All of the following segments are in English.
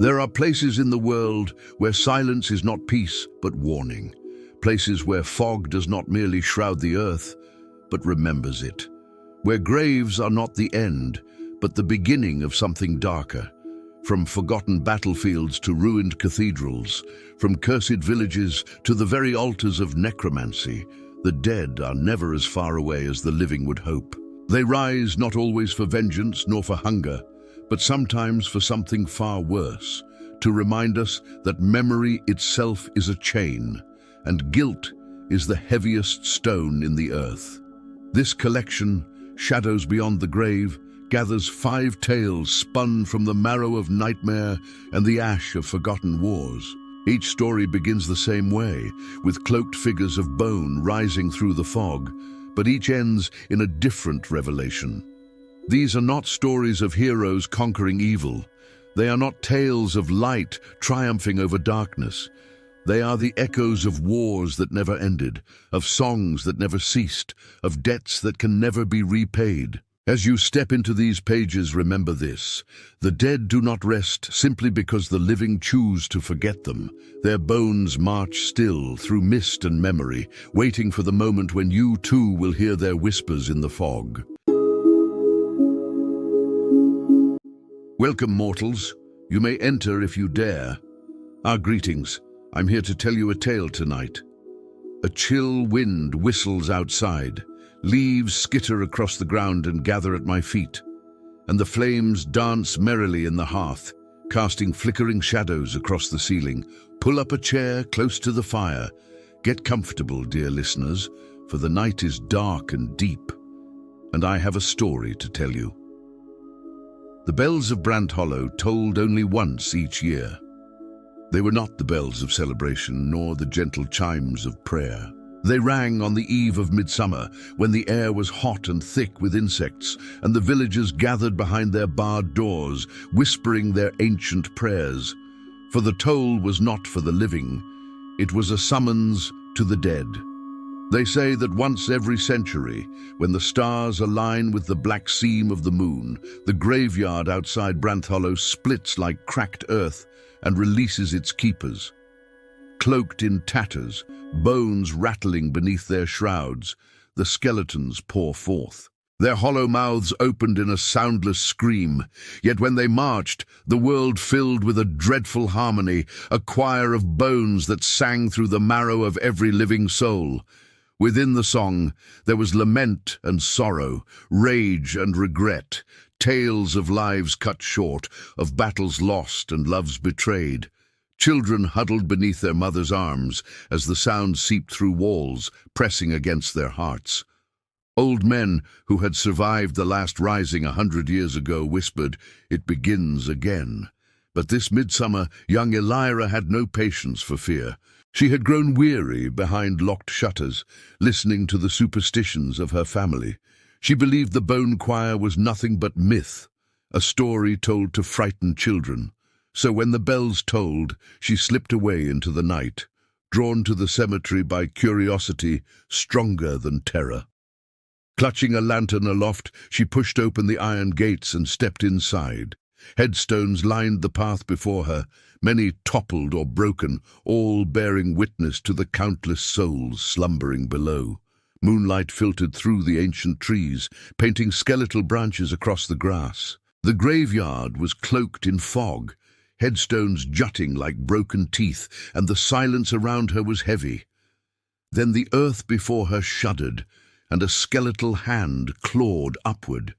There are places in the world where silence is not peace but warning. Places where fog does not merely shroud the earth, but remembers it. Where graves are not the end, but the beginning of something darker. From forgotten battlefields to ruined cathedrals, from cursed villages to the very altars of necromancy, the dead are never as far away as the living would hope. They rise not always for vengeance nor for hunger, but sometimes for something far worse, to remind us that memory itself is a chain, and guilt is the heaviest stone in the earth. This collection, Shadows Beyond the Grave, gathers 5 tales spun from the marrow of nightmare and the ash of forgotten wars. Each story begins the same way, with cloaked figures of bone rising through the fog, but each ends in a different revelation. These are not stories of heroes conquering evil. They are not tales of light triumphing over darkness. They are the echoes of wars that never ended, of songs that never ceased, of debts that can never be repaid. As you step into these pages, remember this: the dead do not rest simply because the living choose to forget them. Their bones march still through mist and memory, waiting for the moment when you too will hear their whispers in the fog. Welcome, mortals. You may enter if you dare. Our greetings. I'm here to tell you a tale tonight. A chill wind whistles outside. Leaves skitter across the ground and gather at my feet, and the flames dance merrily in the hearth, casting flickering shadows across the ceiling. Pull up a chair close to the fire. Get comfortable, dear listeners, for the night is dark and deep, and I have a story to tell you. The bells of Brant Hollow tolled only once each year. They were not the bells of celebration, nor the gentle chimes of prayer. They rang on the eve of midsummer, when the air was hot and thick with insects, and the villagers gathered behind their barred doors, whispering their ancient prayers. For the toll was not for the living, it was a summons to the dead. They say that once every century, when the stars align with the black seam of the moon, the graveyard outside Brant Hollow splits like cracked earth and releases its keepers. Cloaked in tatters, bones rattling beneath their shrouds, the skeletons pour forth. Their hollow mouths opened in a soundless scream, yet when they marched, the world filled with a dreadful harmony, a choir of bones that sang through the marrow of every living soul. Within the song, there was lament and sorrow, rage and regret, tales of lives cut short, of battles lost and loves betrayed. Children huddled beneath their mothers' arms as the sound seeped through walls, pressing against their hearts. Old men who had survived the last rising 100 years ago whispered, "It begins again." But this midsummer, young Elira had no patience for fear. She had grown weary behind locked shutters, listening to the superstitions of her family. She believed the bone choir was nothing but myth, a story told to frighten children. So when the bells tolled, she slipped away into the night, drawn to the cemetery by curiosity stronger than terror. Clutching a lantern aloft, she pushed open the iron gates and stepped inside. Headstones lined the path before her, many toppled or broken, all bearing witness to the countless souls slumbering below. Moonlight filtered through the ancient trees, painting skeletal branches across the grass. The graveyard was cloaked in fog, headstones jutting like broken teeth, and the silence around her was heavy. Then the earth before her shuddered, and a skeletal hand clawed upward.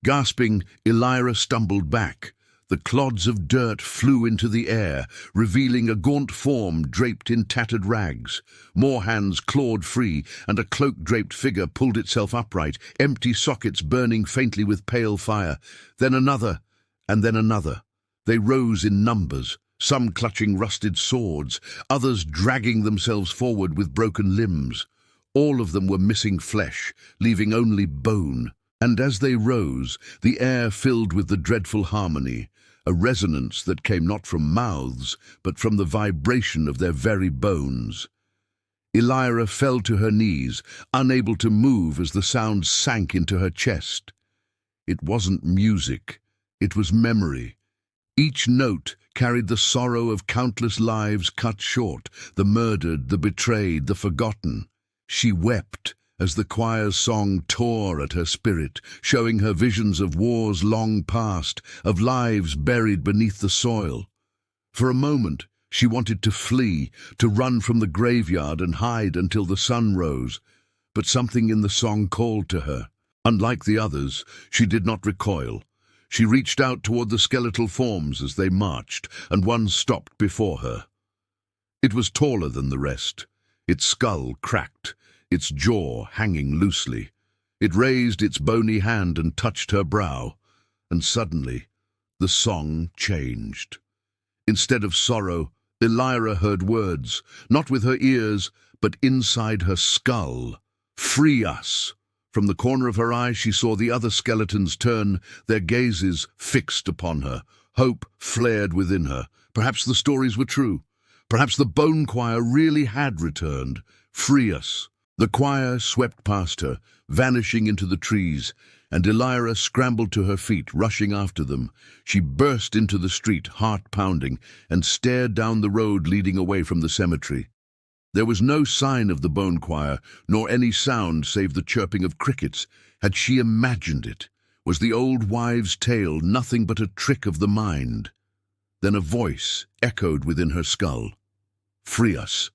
Gasping, Elira stumbled back. The clods of dirt flew into the air, revealing a gaunt form draped in tattered rags. More hands clawed free, and a cloak-draped figure pulled itself upright, empty sockets burning faintly with pale fire. Then another, and then another. They rose in numbers, some clutching rusted swords, others dragging themselves forward with broken limbs. All of them were missing flesh, leaving only bone. And as they rose, the air filled with the dreadful harmony, a resonance that came not from mouths, but from the vibration of their very bones. Elira fell to her knees, unable to move as the sound sank into her chest. It wasn't music, it was memory. Each note carried the sorrow of countless lives cut short, the murdered, the betrayed, the forgotten. She wept as the choir's song tore at her spirit, showing her visions of wars long past, of lives buried beneath the soil. For a moment, she wanted to flee, to run from the graveyard and hide until the sun rose. But something in the song called to her. Unlike the others, she did not recoil. She reached out toward the skeletal forms as they marched, and one stopped before her. It was taller than the rest, its skull cracked, its jaw hanging loosely. It raised its bony hand and touched her brow, and suddenly the song changed. Instead of sorrow, Elira heard words, not with her ears, but inside her skull. "Free us!" From the corner of her eye she saw the other skeletons turn, their gazes fixed upon her. Hope flared within her. Perhaps the stories were true. Perhaps the bone choir really had returned. Free us! The choir swept past her, vanishing into the trees, and Elira scrambled to her feet, rushing after them. She burst into the street, heart pounding, and stared down the road leading away from the cemetery. There was no sign of the bone choir, nor any sound save the chirping of crickets. Had she imagined it? Was the old wives' tale nothing but a trick of the mind? Then a voice echoed within her skull. "Free us!"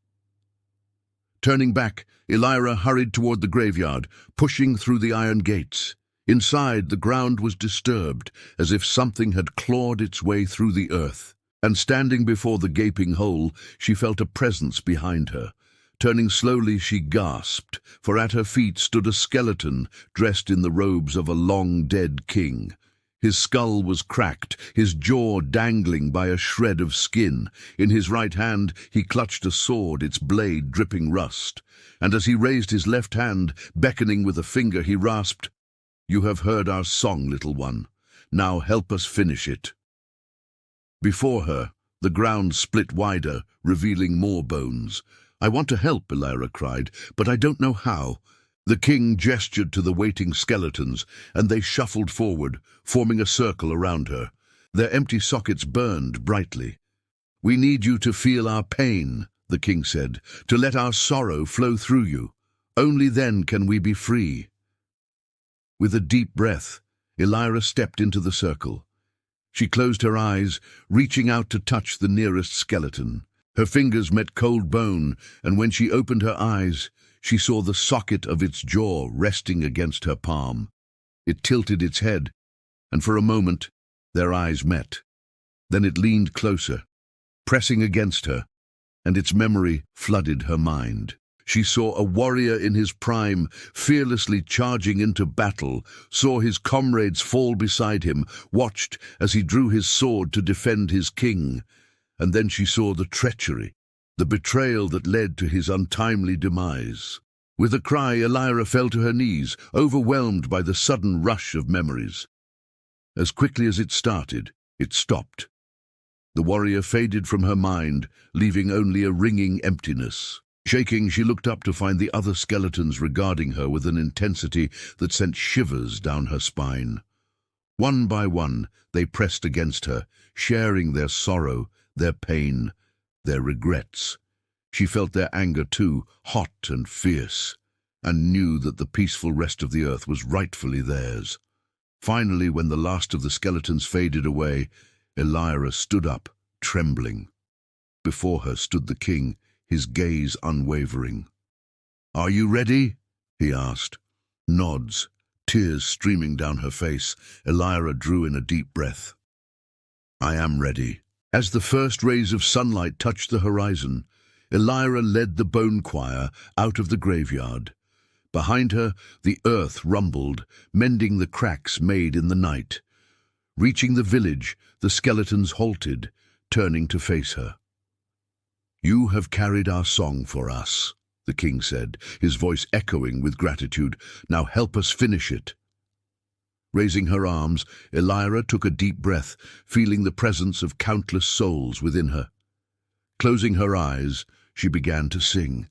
Turning back, Elira hurried toward the graveyard, pushing through the iron gates. Inside, the ground was disturbed, as if something had clawed its way through the earth. And standing before the gaping hole, she felt a presence behind her. Turning slowly, she gasped, for at her feet stood a skeleton, dressed in the robes of a long-dead king. His skull was cracked, his jaw dangling by a shred of skin. In his right hand he clutched a sword, its blade dripping rust. And as he raised his left hand, beckoning with a finger, he rasped, "You have heard our song, little one. Now help us finish it." Before her, the ground split wider, revealing more bones. "I want to help," Elira cried, "but I don't know how." The king gestured to the waiting skeletons, and they shuffled forward, forming a circle around her. Their empty sockets burned brightly. "We need you to feel our pain," the king said, "to let our sorrow flow through you. Only then can we be free." With a deep breath, Elira stepped into the circle. She closed her eyes, reaching out to touch the nearest skeleton. Her fingers met cold bone, and when she opened her eyes, she saw the socket of its jaw resting against her palm. It tilted its head, and for a moment their eyes met. Then it leaned closer, pressing against her, and its memory flooded her mind. She saw a warrior in his prime, fearlessly charging into battle, saw his comrades fall beside him, watched as he drew his sword to defend his king. And then she saw the treachery, the betrayal that led to his untimely demise. With a cry, Elira fell to her knees, overwhelmed by the sudden rush of memories. As quickly as it started, it stopped. The warrior faded from her mind, leaving only a ringing emptiness. Shaking, she looked up to find the other skeletons regarding her with an intensity that sent shivers down her spine. One by one, they pressed against her, sharing their sorrow, their pain, their regrets. She felt their anger too, hot and fierce, and knew that the peaceful rest of the earth was rightfully theirs. Finally, when the last of the skeletons faded away, Elira stood up, trembling. Before her stood the king, his gaze unwavering. "Are you ready?" he asked. Nods, tears streaming down her face. Elira drew in a deep breath. "I am ready." As the first rays of sunlight touched the horizon, Elira led the bone choir out of the graveyard. Behind her, the earth rumbled, mending the cracks made in the night. Reaching the village, the skeletons halted, turning to face her. "You have carried our song for us," the king said, his voice echoing with gratitude. "Now help us finish it." Raising her arms, Elira took a deep breath, feeling the presence of countless souls within her. Closing her eyes, she began to sing.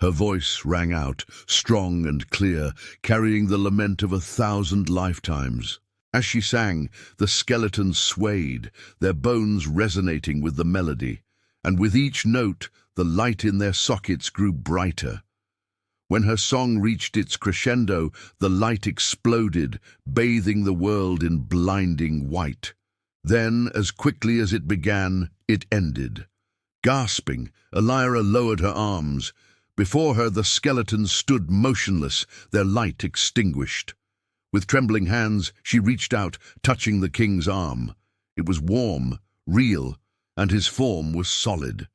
Her voice rang out, strong and clear, carrying the lament of 1,000 lifetimes. As she sang, the skeletons swayed, their bones resonating with the melody, and with each note, the light in their sockets grew brighter. When her song reached its crescendo, the light exploded, bathing the world in blinding white. Then, as quickly as it began, it ended. Gasping, Elira lowered her arms. Before her, the skeletons stood motionless, their light extinguished. With trembling hands, she reached out, touching the king's arm. It was warm, real, and his form was solid.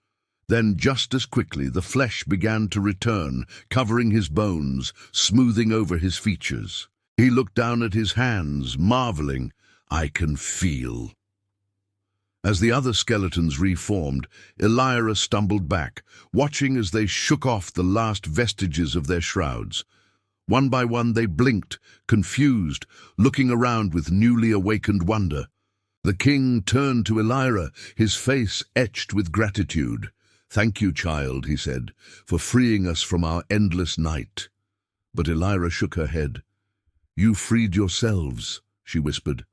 Then, just as quickly, the flesh began to return, covering his bones, smoothing over his features. He looked down at his hands, marveling. "I can feel." As the other skeletons reformed, Elira stumbled back, watching as they shook off the last vestiges of their shrouds. One by one they blinked, confused, looking around with newly awakened wonder. The king turned to Elira, his face etched with gratitude. "Thank you, child," he said, "for freeing us from our endless night." But Elira shook her head. "You freed yourselves," she whispered.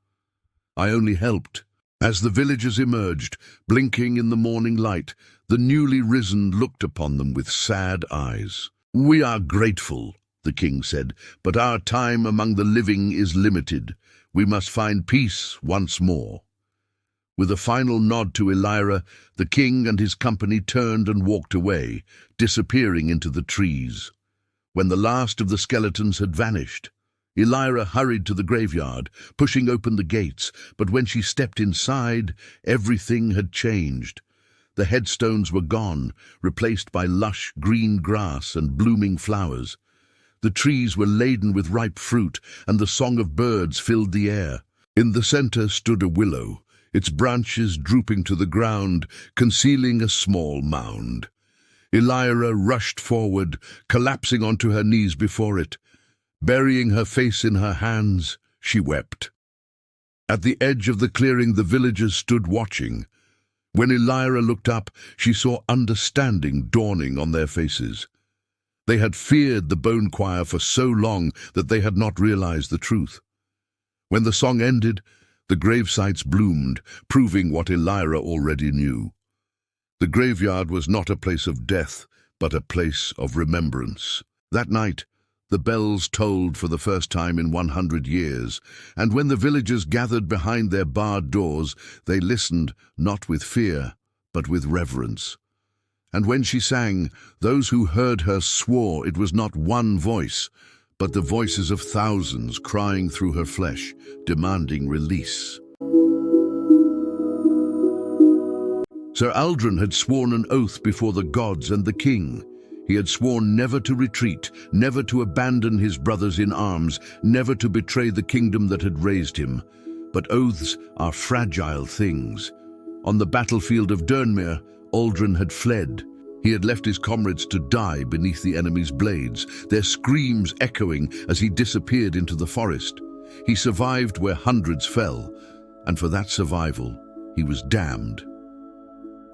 "I only helped." As the villagers emerged, blinking in the morning light, the newly risen looked upon them with sad eyes. "We are grateful," the king said, "but our time among the living is limited. We must find peace once more." With a final nod to Elira, the king and his company turned and walked away, disappearing into the trees. When the last of the skeletons had vanished, Elira hurried to the graveyard, pushing open the gates, but when she stepped inside, everything had changed. The headstones were gone, replaced by lush green grass and blooming flowers. The trees were laden with ripe fruit, and the song of birds filled the air. In the center stood a willow, its branches drooping to the ground, concealing a small mound. Elira rushed forward, collapsing onto her knees before it. Burying her face in her hands, she wept. At the edge of the clearing, the villagers stood watching. When Elira looked up, she saw understanding dawning on their faces. They had feared the bone choir for so long that they had not realized the truth. When the song ended, the gravesites bloomed, proving what Elira already knew. The graveyard was not a place of death, but a place of remembrance. That night, the bells tolled for the first time in 100 years, and when the villagers gathered behind their barred doors, they listened not with fear, but with reverence. And when she sang, those who heard her swore it was not one voice, but the voices of thousands crying through her flesh, demanding release. Sir Aldrin had sworn an oath before the gods and the king. He had sworn never to retreat, never to abandon his brothers in arms, never to betray the kingdom that had raised him. But oaths are fragile things. On the battlefield of Durnmere, Aldrin had fled. He had left his comrades to die beneath the enemy's blades, their screams echoing as he disappeared into the forest. He survived where hundreds fell, and for that survival, he was damned.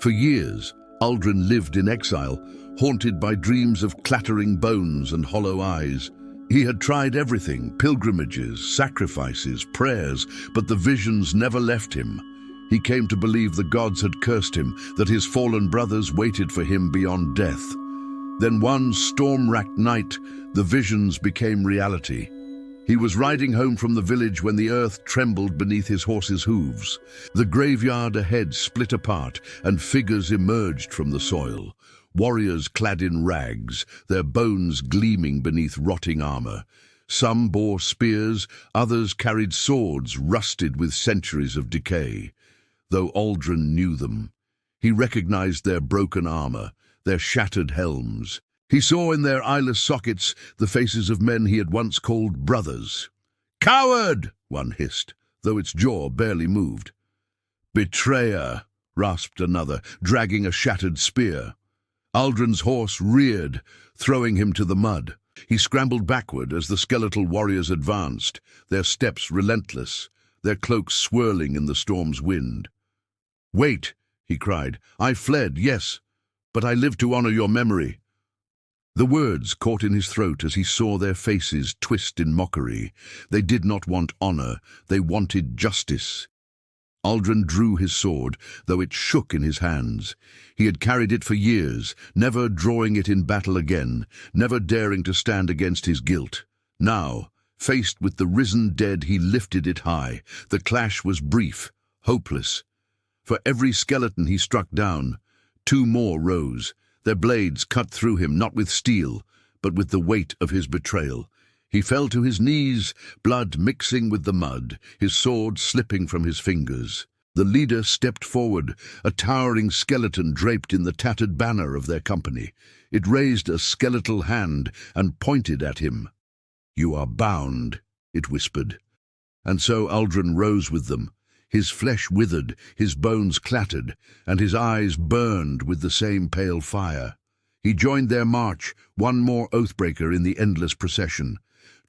For years, Aldrin lived in exile, haunted by dreams of clattering bones and hollow eyes. He had tried everything, pilgrimages, sacrifices, prayers, but the visions never left him. He came to believe the gods had cursed him, that his fallen brothers waited for him beyond death. Then one storm-racked night, the visions became reality. He was riding home from the village when the earth trembled beneath his horse's hooves. The graveyard ahead split apart, and figures emerged from the soil. Warriors clad in rags, their bones gleaming beneath rotting armor. Some bore spears, others carried swords rusted with centuries of decay. Though Aldrin knew them, he recognized their broken armor, their shattered helms. He saw in their eyeless sockets the faces of men he had once called brothers. "Coward!" one hissed, though its jaw barely moved. "Betrayer!" rasped another, dragging a shattered spear. Aldrin's horse reared, throwing him to the mud. He scrambled backward as the skeletal warriors advanced, their steps relentless, their cloaks swirling in the storm's wind. "Wait!" he cried. "I fled, yes, but I live to honor your memory." The words caught in his throat as he saw their faces twist in mockery. They did not want honor, they wanted justice. Aldrin drew his sword, though it shook in his hands. He had carried it for years, never drawing it in battle again, never daring to stand against his guilt. Now, faced with the risen dead, he lifted it high. The clash was brief, hopeless. For every skeleton he struck down, two more rose. Their blades cut through him, not with steel, but with the weight of his betrayal. He fell to his knees, blood mixing with the mud, his sword slipping from his fingers. The leader stepped forward, a towering skeleton draped in the tattered banner of their company. It raised a skeletal hand and pointed at him. "You are bound," it whispered. And so Aldrin rose with them. His flesh withered, his bones clattered, and his eyes burned with the same pale fire. He joined their march, one more oathbreaker in the endless procession.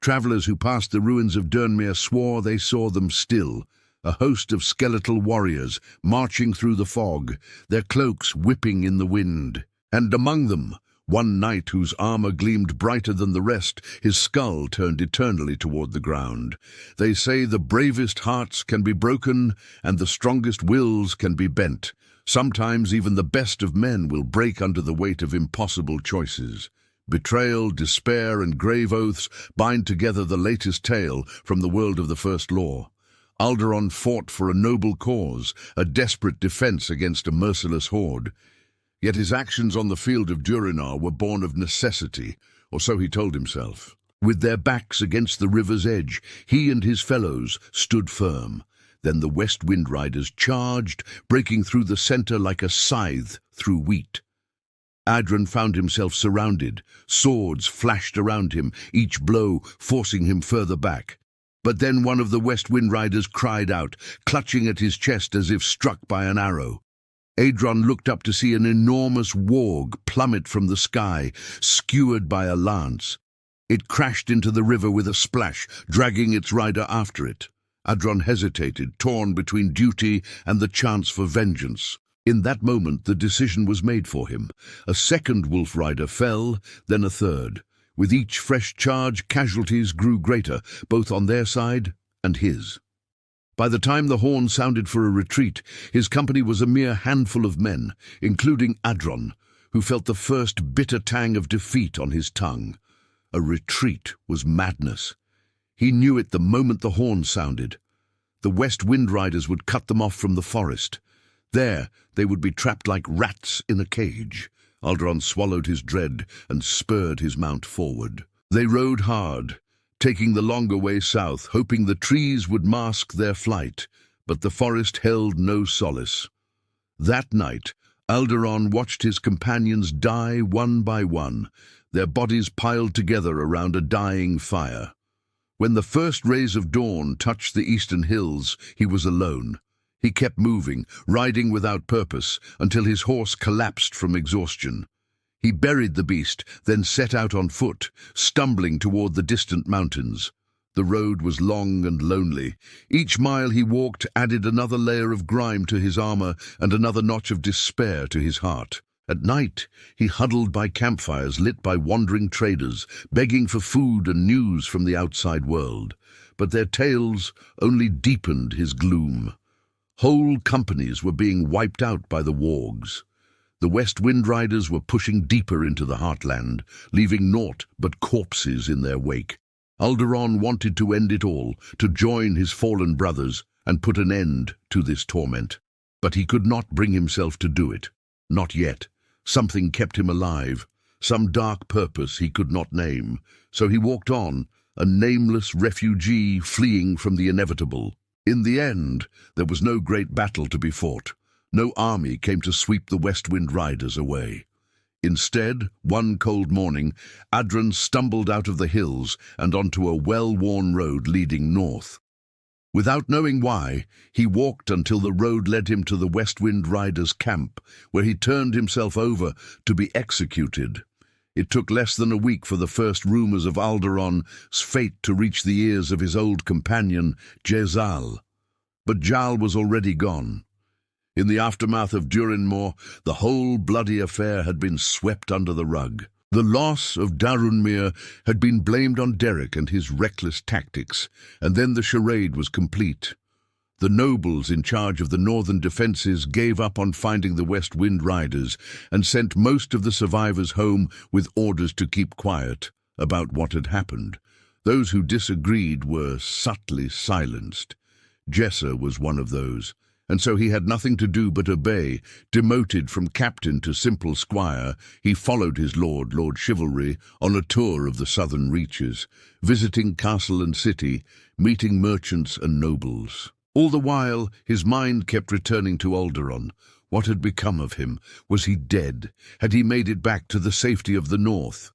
Travelers who passed the ruins of Durnmere swore they saw them still, a host of skeletal warriors marching through the fog, their cloaks whipping in the wind. And among them, one knight whose armor gleamed brighter than the rest, his skull turned eternally toward the ground. They say the bravest hearts can be broken and the strongest wills can be bent. Sometimes even the best of men will break under the weight of impossible choices. Betrayal, despair, and grave oaths bind together the latest tale from the world of the First Law. Alderon fought for a noble cause, a desperate defense against a merciless horde. Yet his actions on the field of Durinar were born of necessity, or so he told himself. With their backs against the river's edge, he and his fellows stood firm. Then the West Wind Riders charged, breaking through the center like a scythe through wheat. Adran found himself surrounded. Swords flashed around him, each blow forcing him further back. But then one of the West Wind Riders cried out, clutching at his chest as if struck by an arrow. Adran looked up to see an enormous warg plummet from the sky, skewered by a lance. It crashed into the river with a splash, dragging its rider after it. Adran hesitated, torn between duty and the chance for vengeance. In that moment, the decision was made for him. A second wolf rider fell, then a third. With each fresh charge, casualties grew greater, both on their side and his. By the time the horn sounded for a retreat, his company was a mere handful of men, including Adran, who felt the first bitter tang of defeat on his tongue. A retreat was madness. He knew it the moment the horn sounded. The West Wind Riders would cut them off from the forest. There, they would be trapped like rats in a cage. Alderon swallowed his dread and spurred his mount forward. They rode hard, taking the longer way south, hoping the trees would mask their flight, but the forest held no solace. That night, Alderon watched his companions die one by one, their bodies piled together around a dying fire. When the first rays of dawn touched the eastern hills, he was alone. He kept moving, riding without purpose, until his horse collapsed from exhaustion. He buried the beast, then set out on foot, stumbling toward the distant mountains. The road was long and lonely. Each mile he walked added another layer of grime to his armor and another notch of despair to his heart. At night, he huddled by campfires lit by wandering traders, begging for food and news from the outside world. But their tales only deepened his gloom. Whole companies were being wiped out by the wargs. The West Wind Riders were pushing deeper into the heartland, leaving naught but corpses in their wake. Alderon wanted to end it all, to join his fallen brothers and put an end to this torment. But he could not bring himself to do it. Not yet. Something kept him alive, some dark purpose he could not name. So he walked on, a nameless refugee fleeing from the inevitable. In the end, there was no great battle to be fought. No army came to sweep the West Wind Riders away. Instead, one cold morning, Adran stumbled out of the hills and onto a well-worn road leading north. Without knowing why, he walked until the road led him to the West Wind Riders' camp, where he turned himself over to be executed. It took less than a week for the first rumors of Alderon's fate to reach the ears of his old companion, Jezal. But Jal was already gone. In the aftermath of Durinmore, the whole bloody affair had been swept under the rug. The loss of Darunmere had been blamed on Derek and his reckless tactics, and then the charade was complete. The nobles in charge of the northern defences gave up on finding the West Wind Riders and sent most of the survivors home with orders to keep quiet about what had happened. Those who disagreed were subtly silenced. Jessa was one of those, and so he had nothing to do but obey. Demoted from captain to simple squire, he followed his lord, Lord Chivalry, on a tour of the southern reaches, visiting castle and city, meeting merchants and nobles. All the while, his mind kept returning to Alderaan. What had become of him? Was he dead? Had he made it back to the safety of the north?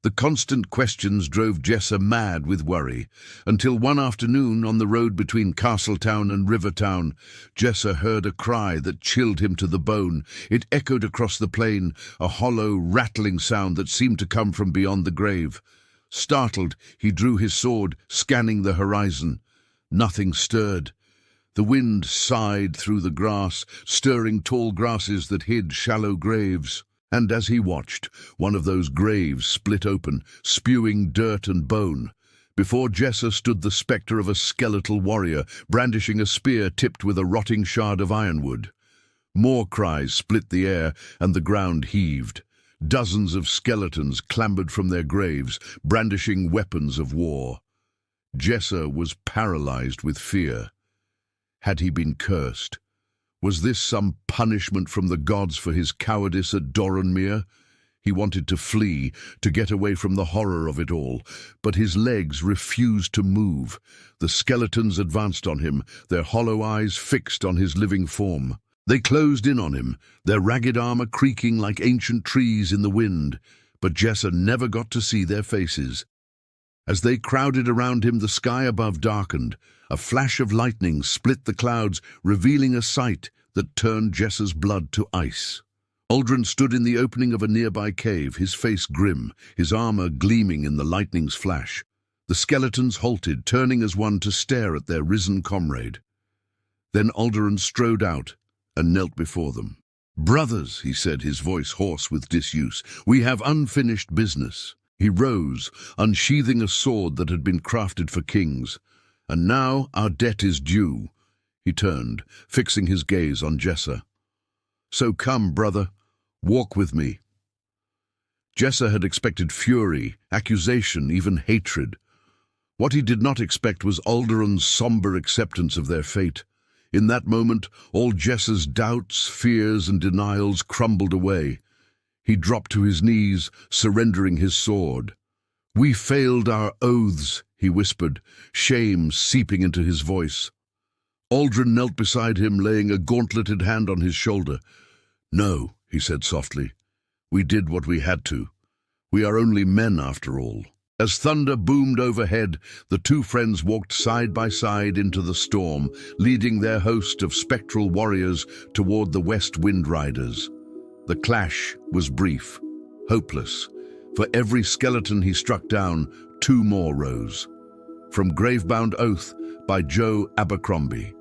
The constant questions drove Jessa mad with worry, until one afternoon on the road between Castletown and Rivertown, Jessa heard a cry that chilled him to the bone. It echoed across the plain, a hollow, rattling sound that seemed to come from beyond the grave. Startled, he drew his sword, scanning the horizon. Nothing stirred. The wind sighed through the grass, stirring tall grasses that hid shallow graves. And as he watched, one of those graves split open, spewing dirt and bone. Before Jessa stood the spectre of a skeletal warrior, brandishing a spear tipped with a rotting shard of ironwood. More cries split the air, and the ground heaved. Dozens of skeletons clambered from their graves, brandishing weapons of war. Jessa was paralyzed with fear. Had he been cursed? Was this some punishment from the gods for his cowardice at Doranmere? He wanted to flee, to get away from the horror of it all, but his legs refused to move. The skeletons advanced on him, their hollow eyes fixed on his living form. They closed in on him, their ragged armor creaking like ancient trees in the wind, but Jessa never got to see their faces. As they crowded around him, the sky above darkened. A flash of lightning split the clouds, revealing a sight that turned Jessa's blood to ice. Uldren stood in the opening of a nearby cave, his face grim, his armor gleaming in the lightning's flash. The skeletons halted, turning as one to stare at their risen comrade. Then Uldren strode out and knelt before them. "Brothers," he said, his voice hoarse with disuse, "we have unfinished business." He rose, unsheathing a sword that had been crafted for kings. "And now our debt is due." He turned, fixing his gaze on Jessa. "So come, brother, walk with me." Jessa had expected fury, accusation, even hatred. What he did not expect was Alderaan's somber acceptance of their fate. In that moment, all Jessa's doubts, fears, and denials crumbled away. He dropped to his knees, surrendering his sword. "We failed our oaths," he whispered, shame seeping into his voice. Uldren knelt beside him, laying a gauntleted hand on his shoulder. "No," he said softly. "We did what we had to. We are only men after all." As thunder boomed overhead, the two friends walked side by side into the storm, leading their host of spectral warriors toward the West Wind Riders. The clash was brief, hopeless. For every skeleton he struck down, two more rose. From Gravebound Oath by Joe Abercrombie.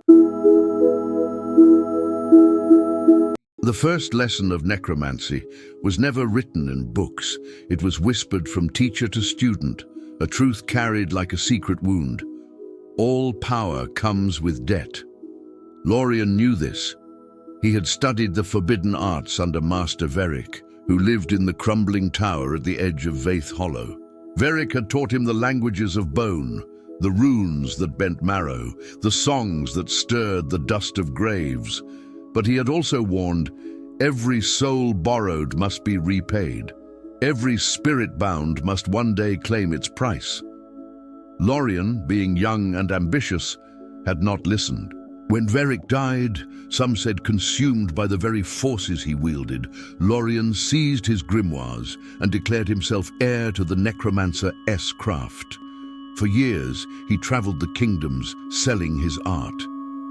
The first lesson of necromancy was never written in books. It was whispered from teacher to student, a truth carried like a secret wound. All power comes with debt. Lorien knew this. He had studied the forbidden arts under Master Veric, who lived in the crumbling tower at the edge of Vaith Hollow. Veric had taught him the languages of bone, the runes that bent marrow, the songs that stirred the dust of graves. But he had also warned, every soul borrowed must be repaid. Every spirit bound must one day claim its price. Lorien, being young and ambitious, had not listened. When Veric died, some said consumed by the very forces he wielded, Lorien seized his grimoires and declared himself heir to the Necromancer-s craft. For years, he traveled the kingdoms, selling his art.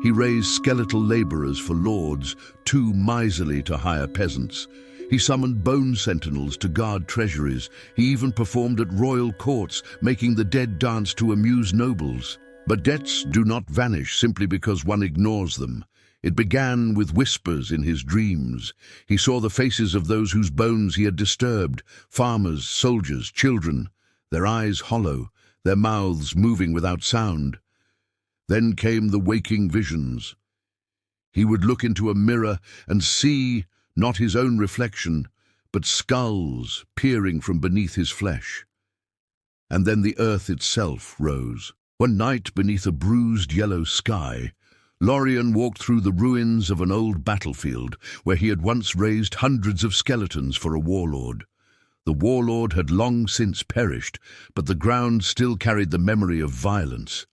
He raised skeletal laborers for lords, too miserly to hire peasants. He summoned bone sentinels to guard treasuries. He even performed at royal courts, making the dead dance to amuse nobles. But debts do not vanish simply because one ignores them. It began with whispers in his dreams. He saw the faces of those whose bones he had disturbed, farmers, soldiers, children, their eyes hollow, their mouths moving without sound. Then came the waking visions. He would look into a mirror and see not his own reflection, but skulls peering from beneath his flesh. And then the earth itself rose. One night, beneath a bruised yellow sky, Lorien walked through the ruins of an old battlefield where he had once raised hundreds of skeletons for a warlord. The warlord had long since perished, but the ground still carried the memory of violence.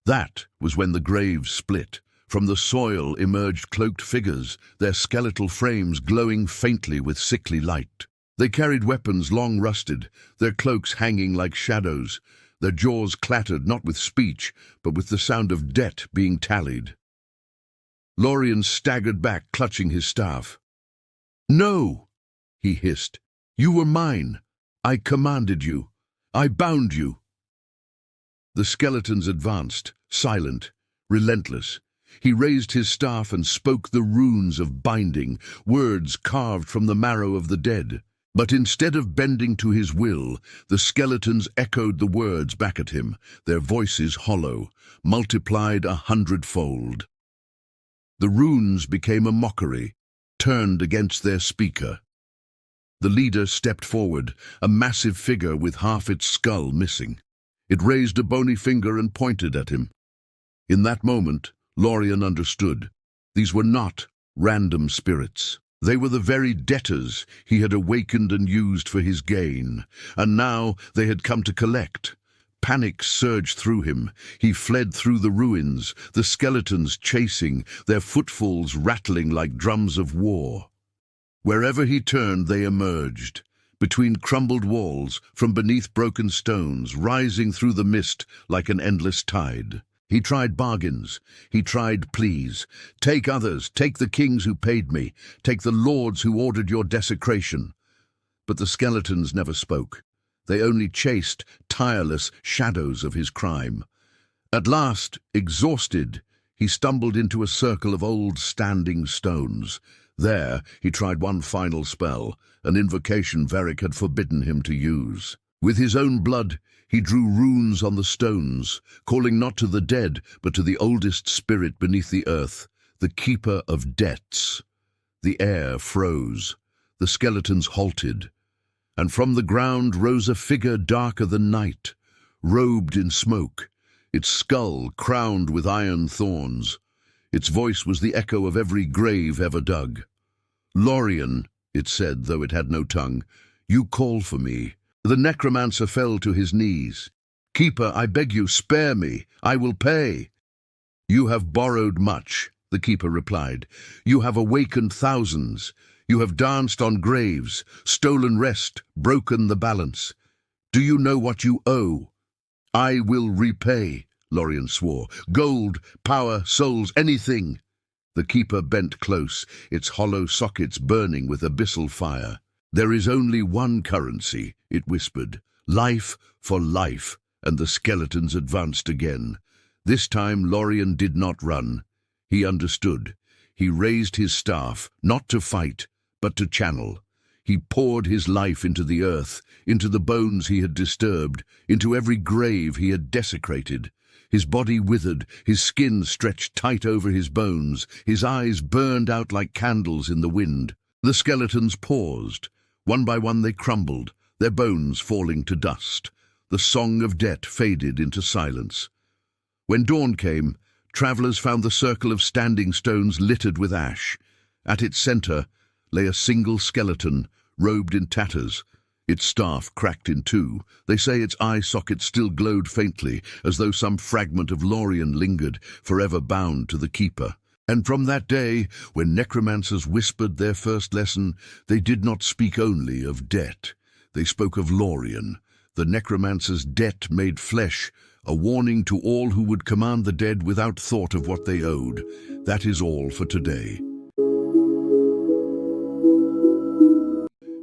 That was when the graves split. From the soil emerged cloaked figures, their skeletal frames glowing faintly with sickly light. They carried weapons long rusted, their cloaks hanging like shadows. Their jaws clattered not with speech, but with the sound of debt being tallied. Lorien staggered back, clutching his staff. "No!" he hissed. "You were mine. I commanded you. I bound you." The skeletons advanced, silent, relentless. He raised his staff and spoke the runes of binding, words carved from the marrow of the dead. But instead of bending to his will, the skeletons echoed the words back at him, their voices hollow, multiplied 100-fold. The runes became a mockery, turned against their speaker. The leader stepped forward, a massive figure with half its skull missing. It raised a bony finger and pointed at him. In that moment, Lorien understood. These were not random spirits. They were the very debtors he had awakened and used for his gain, and now they had come to collect. Panic surged through him. He fled through the ruins, the skeletons chasing, their footfalls rattling like drums of war. Wherever he turned, they emerged, between crumbled walls, from beneath broken stones, rising through the mist like an endless tide. He tried bargains. He tried pleas. "Take others, take the kings who paid me, take the lords who ordered your desecration." But the skeletons never spoke. They only chased tireless shadows of his crime. At last, exhausted, he stumbled into a circle of old standing stones. There, he tried one final spell, an invocation Varric had forbidden him to use. With his own blood, he drew runes on the stones, calling not to the dead, but to the oldest spirit beneath the earth, the keeper of debts. The air froze. The skeletons halted. And from the ground rose a figure darker than night, robed in smoke, its skull crowned with iron thorns. Its voice was the echo of every grave ever dug. "Lorien," it said, though it had no tongue, "you call for me." The necromancer fell to his knees. "Keeper, I beg you, spare me. I will pay." "You have borrowed much," the keeper replied. "You have awakened thousands. You have danced on graves, stolen rest, broken the balance. Do you know what you owe?" "I will repay," Lorien swore. "Gold, power, souls, anything." The keeper bent close, its hollow sockets burning with abyssal fire. "There is only one currency," it whispered. "Life for life." And the skeletons advanced again. This time Lorien did not run. He understood. He raised his staff, not to fight, but to channel. He poured his life into the earth, into the bones he had disturbed, into every grave he had desecrated. His body withered, his skin stretched tight over his bones, his eyes burned out like candles in the wind. The skeletons paused. One by one they crumbled, their bones falling to dust. The song of debt faded into silence. When dawn came, travelers found the circle of standing stones littered with ash. At its center lay a single skeleton, robed in tatters. Its staff cracked in two. They say its eye socket still glowed faintly, as though some fragment of Lorien lingered, forever bound to the keeper. And from that day, when necromancers whispered their first lesson, they did not speak only of debt. They spoke of Lorien, the necromancer's debt made flesh, a warning to all who would command the dead without thought of what they owed. That is all for today.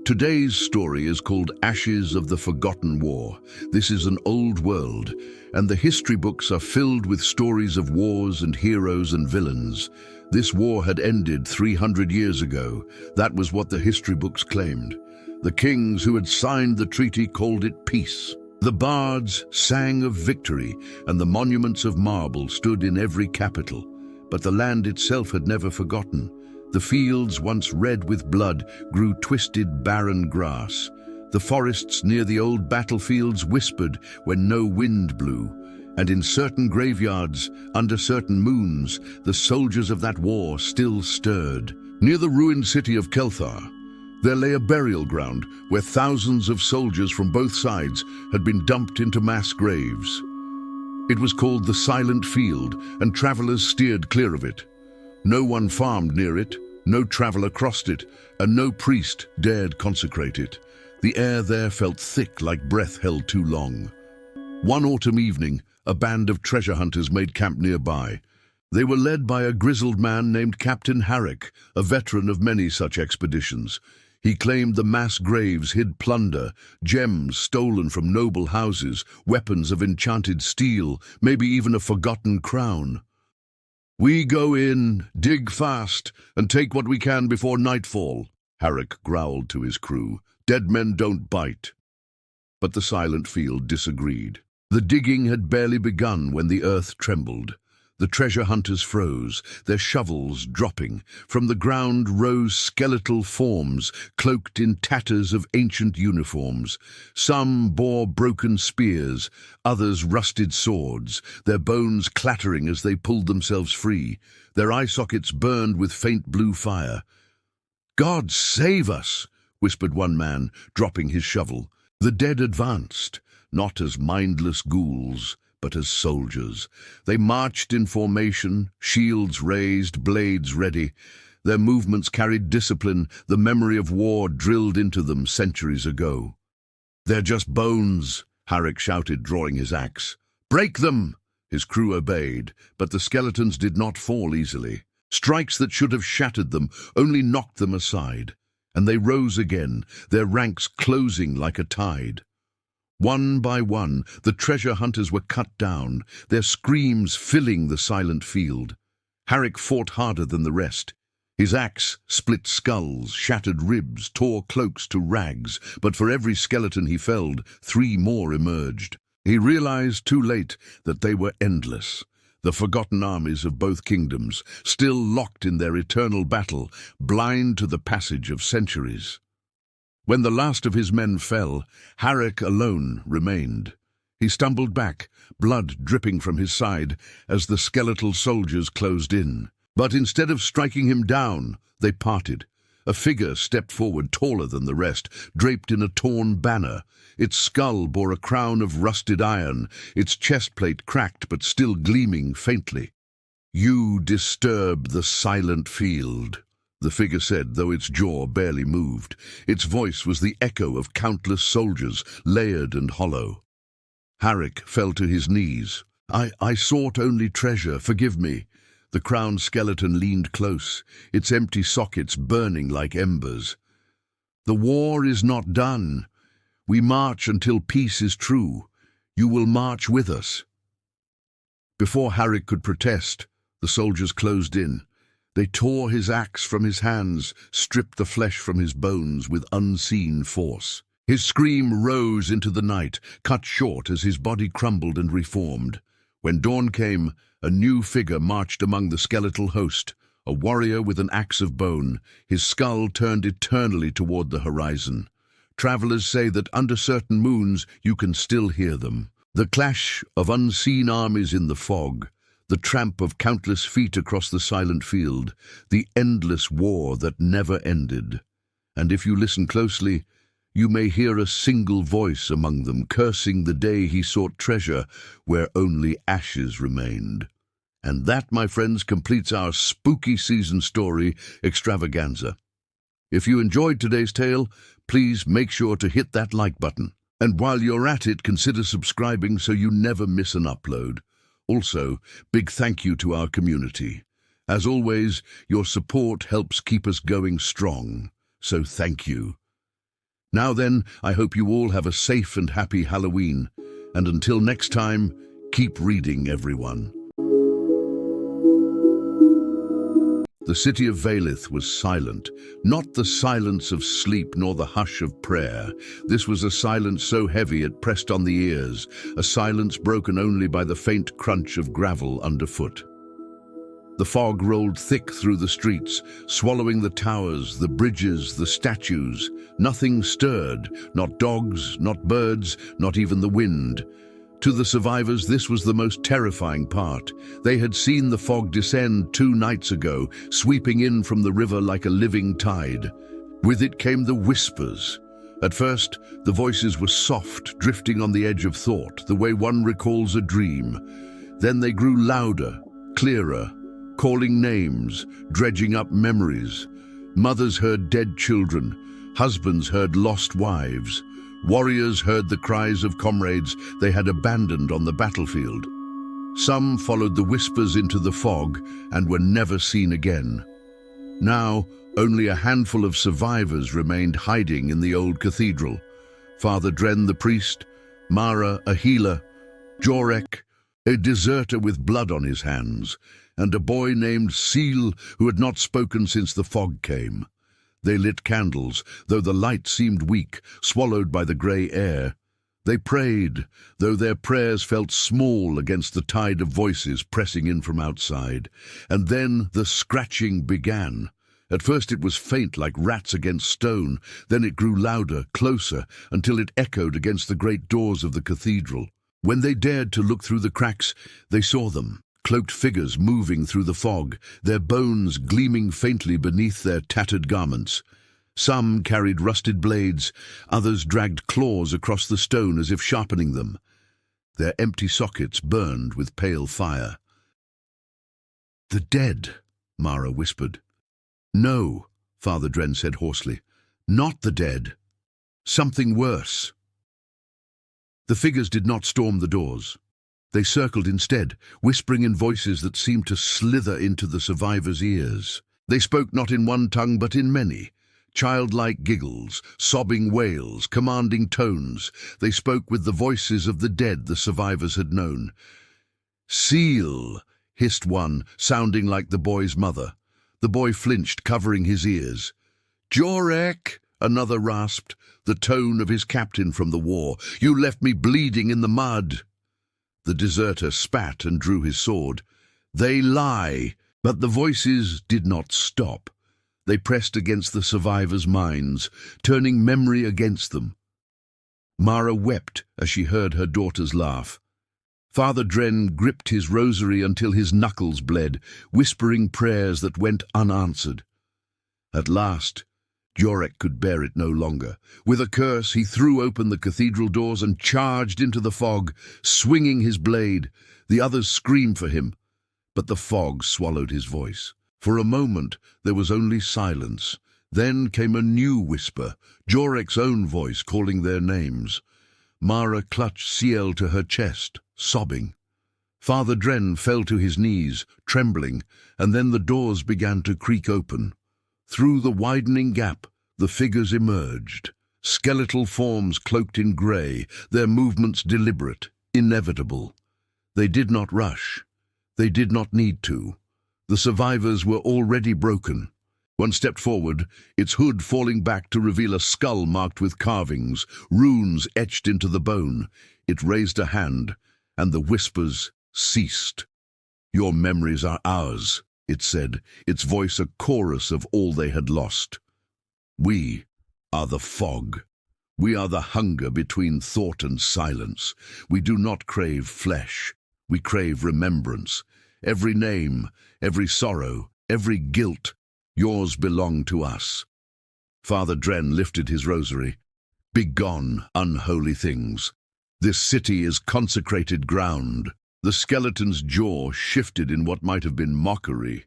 Today's story is called Ashes of the Forgotten War. This is an old world, and the history books are filled with stories of wars and heroes and villains. This war had ended 300 years ago. That was what the history books claimed. The kings who had signed the treaty called it peace. The bards sang of victory, and the monuments of marble stood in every capital. But the land itself had never forgotten. The fields, once red with blood, grew twisted, barren grass. The forests near the old battlefields whispered when no wind blew. And in certain graveyards, under certain moons, the soldiers of that war still stirred. Near the ruined city of Kelthar, there lay a burial ground where thousands of soldiers from both sides had been dumped into mass graves. It was called the Silent Field, and travelers steered clear of it. No one farmed near it, no traveler crossed it, and no priest dared consecrate it. The air there felt thick like breath held too long. One autumn evening, a band of treasure hunters made camp nearby. They were led by a grizzled man named Captain Harrick, a veteran of many such expeditions. He claimed the mass graves hid plunder, gems stolen from noble houses, weapons of enchanted steel, maybe even a forgotten crown. "We go in, dig fast, and take what we can before nightfall," Harrick growled to his crew. "Dead men don't bite." But the Silent Field disagreed. The digging had barely begun when the earth trembled. The treasure hunters froze, their shovels dropping. From the ground rose skeletal forms, cloaked in tatters of ancient uniforms. Some bore broken spears, others rusted swords, their bones clattering as they pulled themselves free. Their eye sockets burned with faint blue fire. "God save us," whispered one man, dropping his shovel. The dead advanced, not as mindless ghouls, but as soldiers. They marched in formation, shields raised, blades ready. Their movements carried discipline, the memory of war drilled into them centuries ago. "They're just bones," Harrick shouted, drawing his axe. "Break them!" His crew obeyed, but the skeletons did not fall easily. Strikes that should have shattered them only knocked them aside, and they rose again, their ranks closing like a tide. One by one, the treasure hunters were cut down, their screams filling the Silent Field. Harrick fought harder than the rest. His axe split skulls, shattered ribs, tore cloaks to rags, but for every skeleton he felled, 3 more emerged. He realized too late that they were endless. The forgotten armies of both kingdoms, still locked in their eternal battle, blind to the passage of centuries. When the last of his men fell, Harrick alone remained. He stumbled back, blood dripping from his side, as the skeletal soldiers closed in. But instead of striking him down, they parted. A figure stepped forward, taller than the rest, draped in a torn banner. Its skull bore a crown of rusted iron, its chest plate cracked but still gleaming faintly. "You disturb the Silent Field," the figure said, though its jaw barely moved. Its voice was the echo of countless soldiers, layered and hollow. Harrick fell to his knees. I sought only treasure, forgive me." The crowned skeleton leaned close, its empty sockets burning like embers. "The war is not done. We march until peace is true. You will march with us." Before Harrick could protest, the soldiers closed in. They tore his axe from his hands, stripped the flesh from his bones with unseen force. His scream rose into the night, cut short as his body crumbled and reformed. When dawn came, a new figure marched among the skeletal host, a warrior with an axe of bone, his skull turned eternally toward the horizon. Travelers say that under certain moons you can still hear them. The clash of unseen armies in the fog, the tramp of countless feet across the Silent Field, the endless war that never ended. And if you listen closely, you may hear a single voice among them, cursing the day he sought treasure where only ashes remained. And that, my friends, completes our spooky season story extravaganza. If you enjoyed today's tale, please make sure to hit that like button. And while you're at it, consider subscribing so you never miss an upload. Also, big thank you to our community. As always, your support helps keep us going strong, so thank you. Now then, I hope you all have a safe and happy Halloween. And until next time, keep reading, everyone. The city of Valith was silent, not the silence of sleep nor the hush of prayer. This was a silence so heavy it pressed on the ears, a silence broken only by the faint crunch of gravel underfoot. The fog rolled thick through the streets, swallowing the towers, the bridges, the statues. Nothing stirred, not dogs, not birds, not even the wind. To the survivors, this was the most terrifying part. They had seen the fog descend 2 nights ago, sweeping in from the river like a living tide. With it came the whispers. At first, the voices were soft, drifting on the edge of thought, the way one recalls a dream. Then they grew louder, clearer, calling names, dredging up memories. Mothers heard dead children, husbands heard lost wives. Warriors heard the cries of comrades they had abandoned on the battlefield. Some followed the whispers into the fog and were never seen again. Now, only a handful of survivors remained hiding in the old cathedral. Father Dren the priest, Mara a healer, Jorek, a deserter with blood on his hands, and a boy named Seal who had not spoken since the fog came. They lit candles, though the light seemed weak, swallowed by the grey air. They prayed, though their prayers felt small against the tide of voices pressing in from outside. And then the scratching began. At first it was faint like rats against stone, then it grew louder, closer, until it echoed against the great doors of the cathedral. When they dared to look through the cracks, they saw them. Cloaked figures moving through the fog, their bones gleaming faintly beneath their tattered garments. Some carried rusted blades, others dragged claws across the stone as if sharpening them. Their empty sockets burned with pale fire. "The dead," Mara whispered. "No," Father Dren said hoarsely. "Not the dead. Something worse." The figures did not storm the doors. They circled instead, whispering in voices that seemed to slither into the survivors' ears. They spoke not in one tongue but in many. Childlike giggles, sobbing wails, commanding tones. They spoke with the voices of the dead the survivors had known. "Seal," hissed one, sounding like the boy's mother. The boy flinched, covering his ears. "Jorek," another rasped, the tone of his captain from the war. "You left me bleeding in the mud." The deserter spat and drew his sword. "They lie." But the voices did not stop. They pressed against the survivors' minds, turning memory against them. Mara wept as she heard her daughters laugh. Father Dren gripped his rosary until his knuckles bled, whispering prayers that went unanswered. At last, Jorek could bear it no longer. With a curse, he threw open the cathedral doors and charged into the fog, swinging his blade. The others screamed for him, but the fog swallowed his voice. For a moment, there was only silence. Then came a new whisper, Jorek's own voice calling their names. Mara clutched Ciel to her chest, sobbing. Father Dren fell to his knees, trembling, and then the doors began to creak open. Through the widening gap, the figures emerged, skeletal forms cloaked in grey, their movements deliberate, inevitable. They did not rush. They did not need to. The survivors were already broken. One stepped forward, its hood falling back to reveal a skull marked with carvings, runes etched into the bone. It raised a hand, and the whispers ceased. "Your memories are ours," it said, its voice a chorus of all they had lost. "We are the fog. We are the hunger between thought and silence. We do not crave flesh. We crave remembrance. Every name, every sorrow, every guilt, yours belong to us." Father Dren lifted his rosary. "Begone, unholy things. This city is consecrated ground." The skeleton's jaw shifted in what might have been mockery.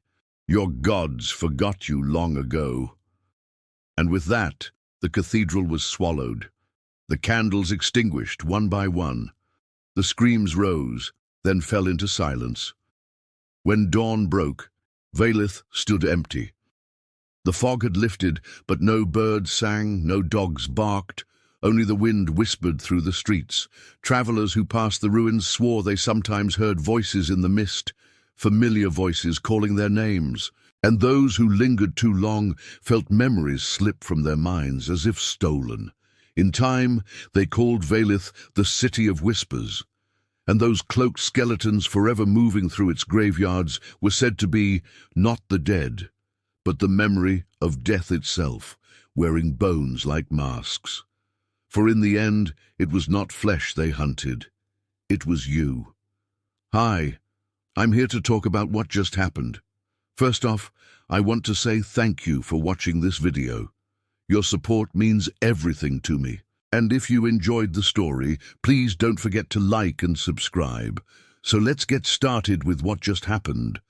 "Your gods forgot you long ago." And with that, the cathedral was swallowed. The candles extinguished one by one. The screams rose, then fell into silence. When dawn broke, Valith stood empty. The fog had lifted, but no birds sang, no dogs barked. Only the wind whispered through the streets. Travelers who passed the ruins swore they sometimes heard voices in the mist, familiar voices calling their names. And those who lingered too long felt memories slip from their minds as if stolen. In time, they called Valith the City of Whispers. And those cloaked skeletons forever moving through its graveyards were said to be not the dead, but the memory of death itself, wearing bones like masks. For in the end, it was not flesh they hunted. It was you. Hi, I'm here to talk about what just happened. First off, I want to say thank you for watching this video. Your support means everything to me. And if you enjoyed the story, please don't forget to like and subscribe. So let's get started with what just happened.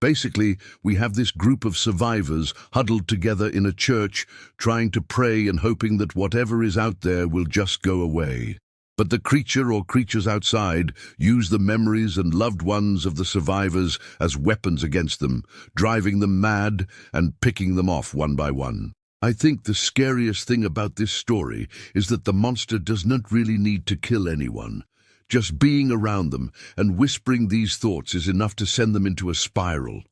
Basically, we have this group of survivors huddled together in a church, trying to pray and hoping that whatever is out there will just go away. But the creature or creatures outside use the memories and loved ones of the survivors as weapons against them, driving them mad and picking them off one by one. I think the scariest thing about this story is that the monster does not really need to kill anyone. Just being around them and whispering these thoughts is enough to send them into a spiral.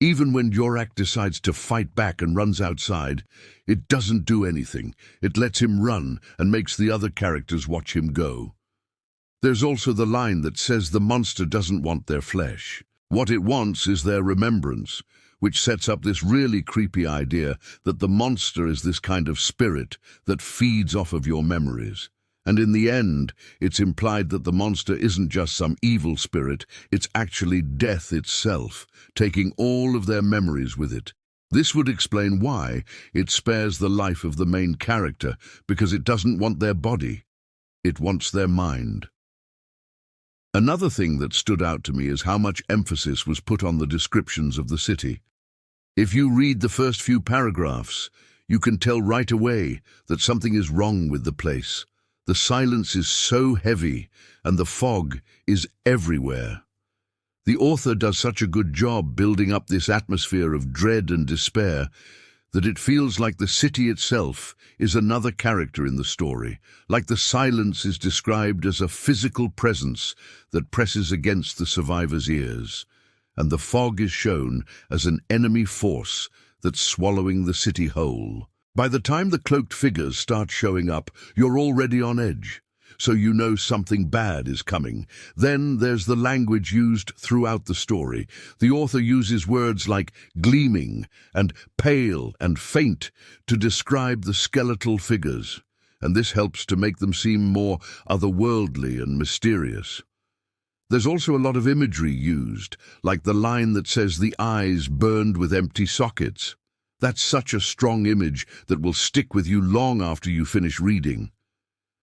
Even when Yorak decides to fight back and runs outside, it doesn't do anything. It lets him run and makes the other characters watch him go. There's also the line that says the monster doesn't want their flesh. What it wants is their remembrance, which sets up this really creepy idea that the monster is this kind of spirit that feeds off of your memories. And in the end, it's implied that the monster isn't just some evil spirit, it's actually death itself, taking all of their memories with it. This would explain why it spares the life of the main character, because it doesn't want their body, it wants their mind. Another thing that stood out to me is how much emphasis was put on the descriptions of the city. If you read the first few paragraphs, you can tell right away that something is wrong with the place. The silence is so heavy, and the fog is everywhere. The author does such a good job building up this atmosphere of dread and despair that it feels like the city itself is another character in the story, like the silence is described as a physical presence that presses against the survivor's ears, and the fog is shown as an enemy force that's swallowing the city whole. By the time the cloaked figures start showing up, you're already on edge, so you know something bad is coming. Then there's the language used throughout the story. The author uses words like gleaming and pale and faint to describe the skeletal figures, and this helps to make them seem more otherworldly and mysterious. There's also a lot of imagery used, like the line that says the eyes burned with empty sockets. That's such a strong image that will stick with you long after you finish reading.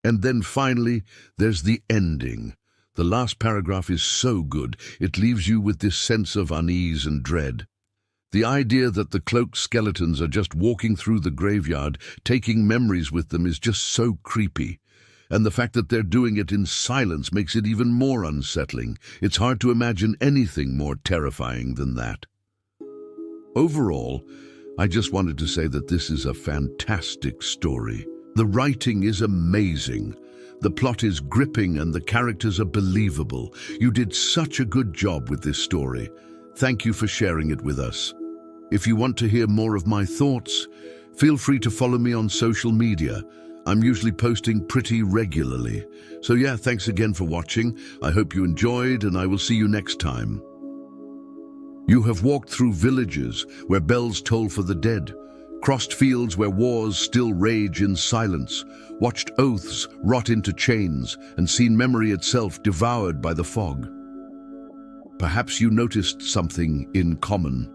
And then finally, there's the ending. The last paragraph is so good, it leaves you with this sense of unease and dread. The idea that the cloaked skeletons are just walking through the graveyard, taking memories with them, is just so creepy. And the fact that they're doing it in silence makes it even more unsettling. It's hard to imagine anything more terrifying than that. Overall, I just wanted to say that this is a fantastic story. The writing is amazing. The plot is gripping and the characters are believable. You did such a good job with this story. Thank you for sharing it with us. If you want to hear more of my thoughts, feel free to follow me on social media. I'm usually posting pretty regularly. So yeah, thanks again for watching. I hope you enjoyed, and I will see you next time. You have walked through villages where bells toll for the dead, crossed fields where wars still rage in silence, watched oaths rot into chains, and seen memory itself devoured by the fog. Perhaps you noticed something in common.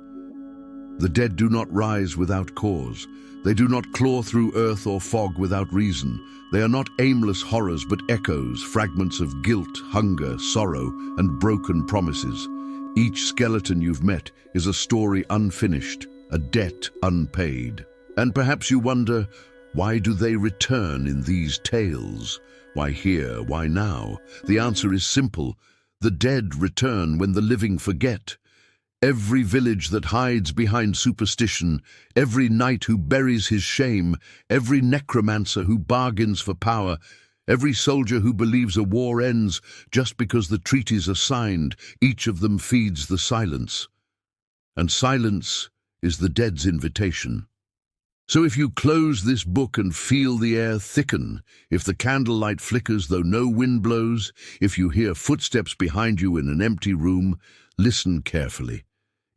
The dead do not rise without cause. They do not claw through earth or fog without reason. They are not aimless horrors, but echoes, fragments of guilt, hunger, sorrow, and broken promises. Each skeleton you've met is a story unfinished, a debt unpaid. And perhaps you wonder, why do they return in these tales? Why here? Why now? The answer is simple. The dead return when the living forget. Every village that hides behind superstition, every knight who buries his shame, every necromancer who bargains for power, every soldier who believes a war ends just because the treaties are signed, each of them feeds the silence. And silence is the dead's invitation. So if you close this book and feel the air thicken, if the candlelight flickers though no wind blows, if you hear footsteps behind you in an empty room, listen carefully.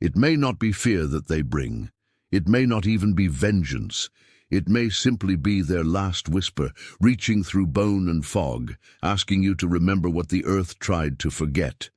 It may not be fear that they bring. It may not even be vengeance. It may simply be their last whisper, reaching through bone and fog, asking you to remember what the earth tried to forget.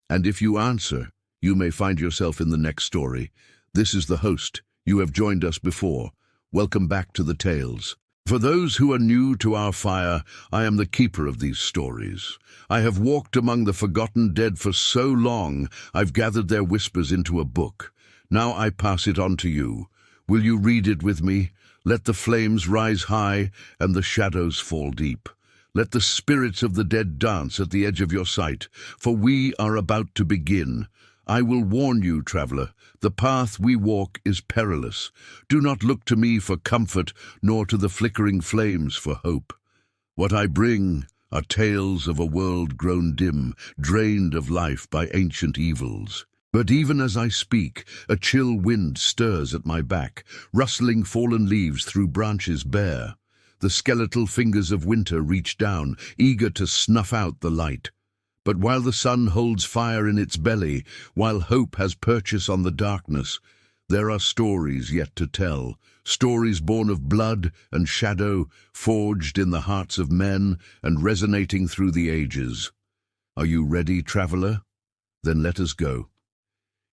And if you answer, you may find yourself in the next story. This is the host. You have joined us before. Welcome back to the tales. For those who are new to our fire, I am the keeper of these stories. I have walked among the forgotten dead for so long, I've gathered their whispers into a book. Now I pass it on to you. Will you read it with me? Let the flames rise high and the shadows fall deep. Let the spirits of the dead dance at the edge of your sight, for we are about to begin. I will warn you, traveler, the path we walk is perilous. Do not look to me for comfort, nor to the flickering flames for hope. What I bring are tales of a world grown dim, drained of life by ancient evils. But even as I speak, a chill wind stirs at my back, rustling fallen leaves through branches bare. The skeletal fingers of winter reach down, eager to snuff out the light. But while the sun holds fire in its belly, while hope has purchase on the darkness, there are stories yet to tell, stories born of blood and shadow, forged in the hearts of men and resonating through the ages. Are you ready, traveler? Then let us go.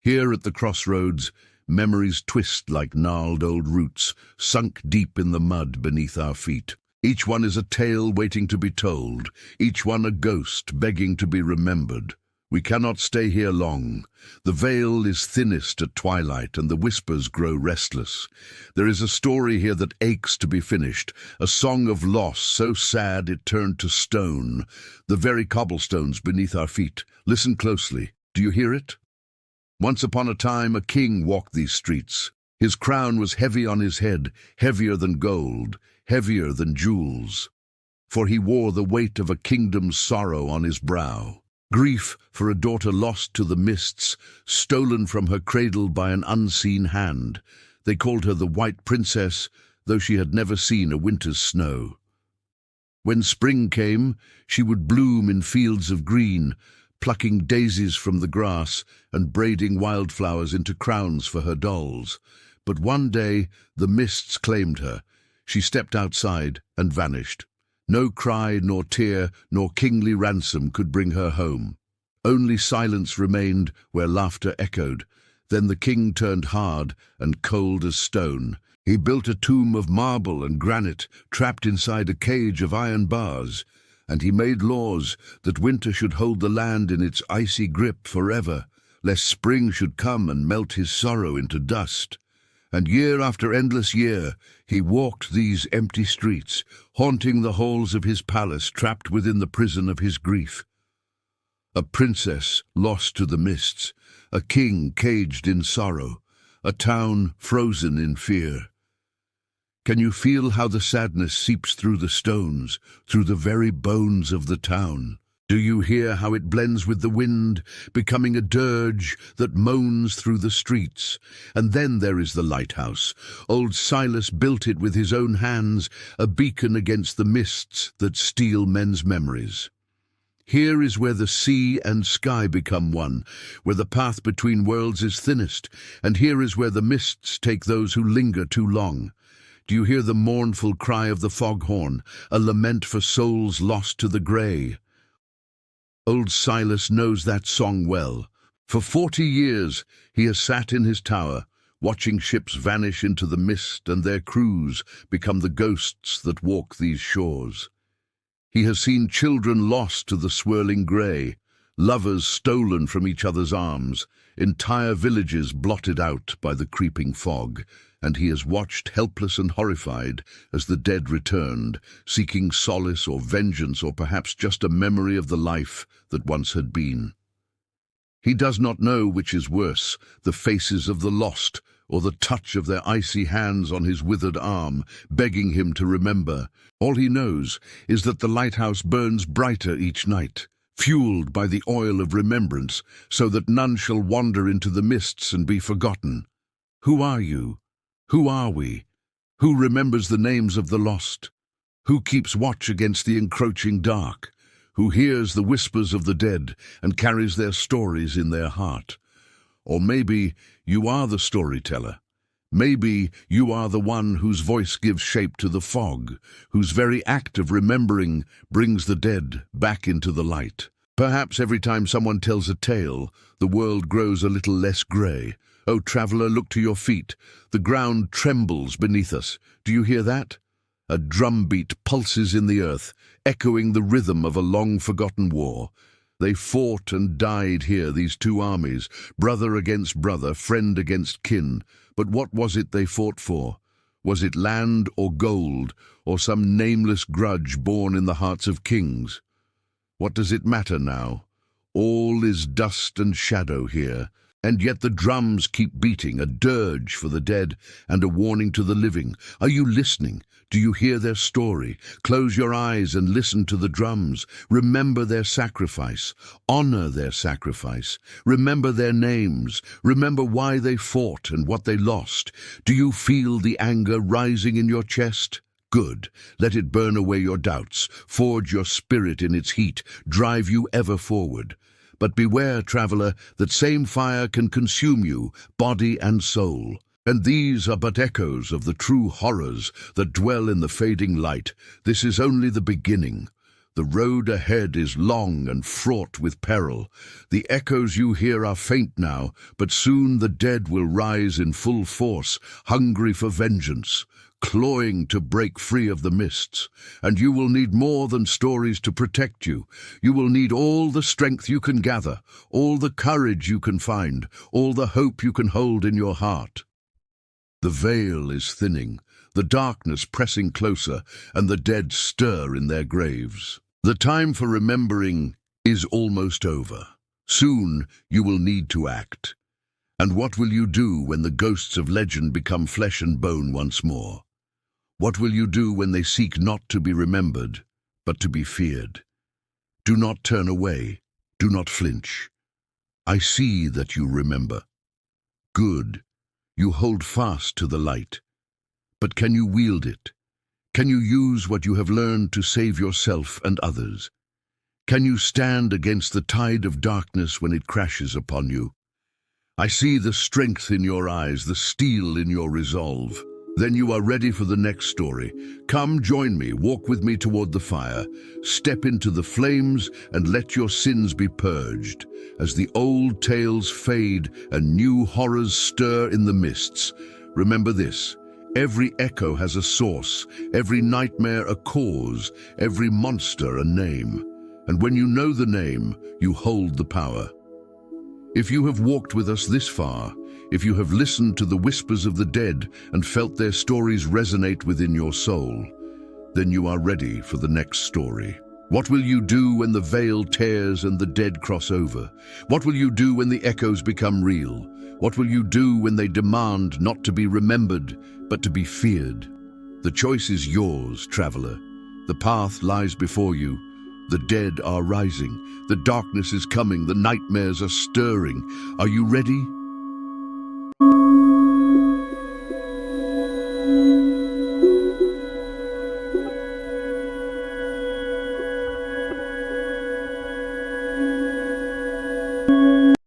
Here at the crossroads, memories twist like gnarled old roots, sunk deep in the mud beneath our feet. Each one is a tale waiting to be told, each one a ghost begging to be remembered. We cannot stay here long. The veil is thinnest at twilight, and the whispers grow restless. There is a story here that aches to be finished, a song of loss so sad it turned to stone, the very cobblestones beneath our feet. Listen closely. Do you hear it? Once upon a time, a king walked these streets. His crown was heavy on his head, heavier than gold, heavier than jewels, for he wore the weight of a kingdom's sorrow on his brow. Grief for a daughter lost to the mists, stolen from her cradle by an unseen hand. They called her the White Princess, though she had never seen a winter's snow. When spring came, she would bloom in fields of green, plucking daisies from the grass and braiding wildflowers into crowns for her dolls. But one day the mists claimed her. She stepped outside and vanished. No cry, nor tear, nor kingly ransom could bring her home. Only silence remained where laughter echoed. Then the king turned hard and cold as stone. He built a tomb of marble and granite, trapped inside a cage of iron bars. And he made laws that winter should hold the land in its icy grip forever, lest spring should come and melt his sorrow into dust. And year after endless year, he walked these empty streets, haunting the halls of his palace, trapped within the prison of his grief. A princess lost to the mists, a king caged in sorrow, a town frozen in fear. Can you feel how the sadness seeps through the stones, through the very bones of the town? Do you hear how it blends with the wind, becoming a dirge that moans through the streets? And then there is the lighthouse. Old Silas built it with his own hands, a beacon against the mists that steal men's memories. Here is where the sea and sky become one, where the path between worlds is thinnest, and here is where the mists take those who linger too long. Do you hear the mournful cry of the foghorn, a lament for souls lost to the grey? Old Silas knows that song well. For 40 years he has sat in his tower, watching ships vanish into the mist and their crews become the ghosts that walk these shores. He has seen children lost to the swirling grey, lovers stolen from each other's arms, entire villages blotted out by the creeping fog, and he has watched helpless and horrified as the dead returned, seeking solace or vengeance or perhaps just a memory of the life that once had been. He does not know which is worse, the faces of the lost, or the touch of their icy hands on his withered arm, begging him to remember. All he knows is that the lighthouse burns brighter each night, fueled by the oil of remembrance, so that none shall wander into the mists and be forgotten. Who are you? Who are we? Who remembers the names of the lost? Who keeps watch against the encroaching dark? Who hears the whispers of the dead and carries their stories in their heart? Or maybe you are the storyteller. Maybe you are the one whose voice gives shape to the fog, whose very act of remembering brings the dead back into the light. Perhaps every time someone tells a tale, the world grows a little less grey. Oh, traveller, look to your feet. The ground trembles beneath us. Do you hear that? A drumbeat pulses in the earth, echoing the rhythm of a long-forgotten war. They fought and died here, these two armies, brother against brother, friend against kin. But what was it they fought for? Was it land or gold, or some nameless grudge born in the hearts of kings? What does it matter now? All is dust and shadow here. And yet the drums keep beating, a dirge for the dead and a warning to the living. Are you listening? Do you hear their story? Close your eyes and listen to the drums. Remember their sacrifice. Honor their sacrifice. Remember their names. Remember why they fought and what they lost. Do you feel the anger rising in your chest? Good. Let it burn away your doubts. Forge your spirit in its heat. Drive you ever forward. But beware, traveller, that same fire can consume you, body and soul. And these are but echoes of the true horrors that dwell in the fading light. This is only the beginning. The road ahead is long and fraught with peril. The echoes you hear are faint now, but soon the dead will rise in full force, hungry for vengeance, clawing to break free of the mists. And you will need more than stories to protect you. You will need all the strength you can gather, all the courage you can find, all the hope you can hold in your heart. The veil is thinning, the darkness pressing closer, and the dead stir in their graves. The time for remembering is almost over. Soon you will need to act. And what will you do when the ghosts of legend become flesh and bone once more? What will you do when they seek not to be remembered, but to be feared? Do not turn away. Do not flinch. I see that you remember. Good. You hold fast to the light. But can you wield it? Can you use what you have learned to save yourself and others? Can you stand against the tide of darkness when it crashes upon you? I see the strength in your eyes, the steel in your resolve. Then you are ready for the next story. Come, join me, walk with me toward the fire. Step into the flames and let your sins be purged. As the old tales fade and new horrors stir in the mists, remember this: every echo has a source, every nightmare a cause, every monster a name. And when you know the name, you hold the power. If you have walked with us this far, if you have listened to the whispers of the dead and felt their stories resonate within your soul, then you are ready for the next story. What will you do when the veil tears and the dead cross over? What will you do when the echoes become real? What will you do when they demand not to be remembered, but to be feared? The choice is yours, traveller. The path lies before you. The dead are rising. The darkness is coming. The nightmares are stirring. Are you ready?